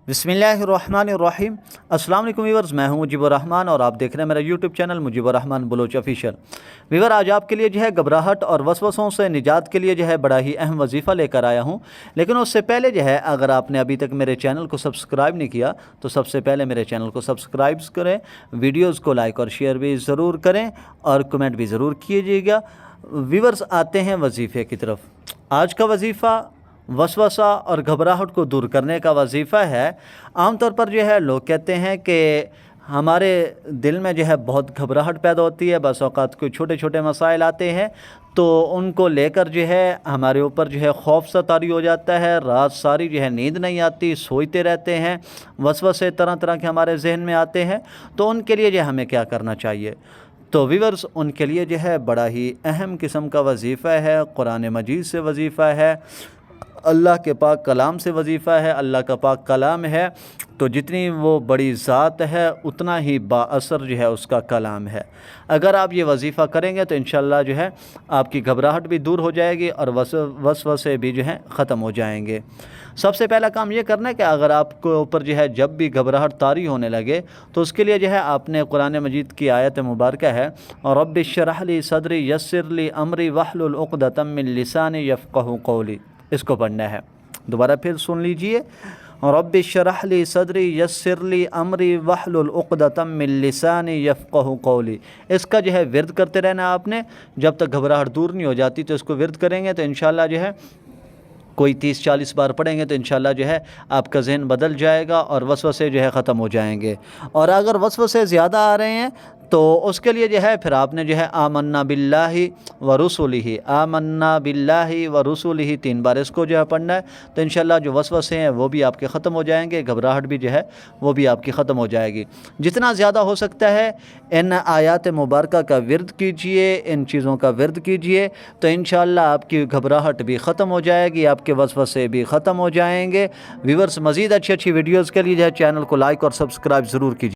बिस्मिल्लाहिर्रहमानिर्रहीम। अस्सलाम वालेकुम व्यूअर्स, मैं हूं मुजीबुर रहमान और आप देख रहे हैं मेरा YouTube channel Mujibur Rahman Baloch official. Viewer, आज आपके लिए जो है घबराहट और वसवसों से निजात के लिए जो है बड़ा ही अहम वजीफ़ा लेकर आया हूं। लेकिन उससे पहले जो है, अगर आपने अभी तक मेरे चैनल को सब्सक्राइब नहीं किया तो सबसे पहले मेरे चैनल को सब्सक्राइब करें, वीडियोज़ को लाइक और शेयर भी ज़रूर करें और कमेंट भी ज़रूर कीजिएगा। व्यूअर्स, आते हैं वजीफ़े की तरफ। आज का वजीफ़ा वसवसा और घबराहट को दूर करने का वजीफ़ा है। आमतौर पर जो है लोग कहते हैं कि हमारे दिल में जो है बहुत घबराहट पैदा होती है, बस औक़ात कोई छोटे छोटे मसाइल आते हैं तो उनको लेकर जो है हमारे ऊपर जो है खौफ सा तारी हो जाता है। रात सारी जो है नींद नहीं आती, सोते रहते हैं, वसवसे तरह तरह के हमारे जहन में आते हैं। तो उनके लिए जो हमें क्या करना चाहिए? तो व्यूअर्स, उनके लिए जो है बड़ा ही अहम किस्म का वजीफ़ा है, कुरान मजीद से वजीफ़ा है, अल्लाह के पाक कलाम से वजीफ़ा है। अल्लाह का पाक कलाम है तो जितनी वो बड़ी ज़ात है उतना ही बाअसर जो है उसका कलाम है। अगर आप ये वजीफ़ा करेंगे तो इंशाअल्लाह जो है आपकी घबराहट भी दूर हो जाएगी और वसवसे भी जो है ख़त्म हो जाएंगे। सबसे पहला काम ये करना है कि अगर आपको ऊपर जो है जब भी घबराहट तारी होने लगे तो उसके लिए जो है आपने कुरान मजीद की आयत मुबारक है, रब्बि इश्रह ली सदरी यस्सिर ली अमरी वहलुल उक़दतम मिन लिसानी यफ़क़हू क़ौली, इसको पढ़ना है। दोबारा फिर सुन लीजिए, रब्बि इश्रह ली सदरी यस्सिर ली अमरी वहलुल उक़दतम मिन लिसानी यफ़क़हू क़ौली। इसका जो है विर्द करते रहना आपने, जब तक घबराहट दूर नहीं हो जाती। तो इसको विर्द करेंगे तो इंशाअल्लाह जो है कोई 30-40 बार पढ़ेंगे तो इंशाअल्लाह जो है आपका ज़हन बदल जाएगा और वसवसे जो है ख़त्म हो जाएंगे। और अगर वसवसे ज़्यादा आ रहे हैं तो उसके लिए जो है फिर आपने जो है आमन्ना बिल्लाहि व रुसुलिही, आमन्ना बिल्लाहि व रुसुलिही 3 बार इसको जो है पढ़ना है। तो इंशाअल्लाह जो वसवसे हैं वो भी आपके ख़त्म हो जाएंगे, घबराहट भी जो है वो भी आपकी ख़त्म हो जाएगी। जितना ज़्यादा हो सकता है इन आयात मुबारका का विर्द कीजिए, इन चीज़ों का विर्द कीजिए, तो इंशाअल्लाह आपकी घबराहट भी ख़त्म हो जाएगी, आपके वसवसे भी ख़त्म हो जाएंगे। व्यूअर्स, मज़ीद अच्छी अच्छी वीडियोज़ के लिए जो है चैनल को लाइक और सब्सक्राइब ज़रूर कीजिए।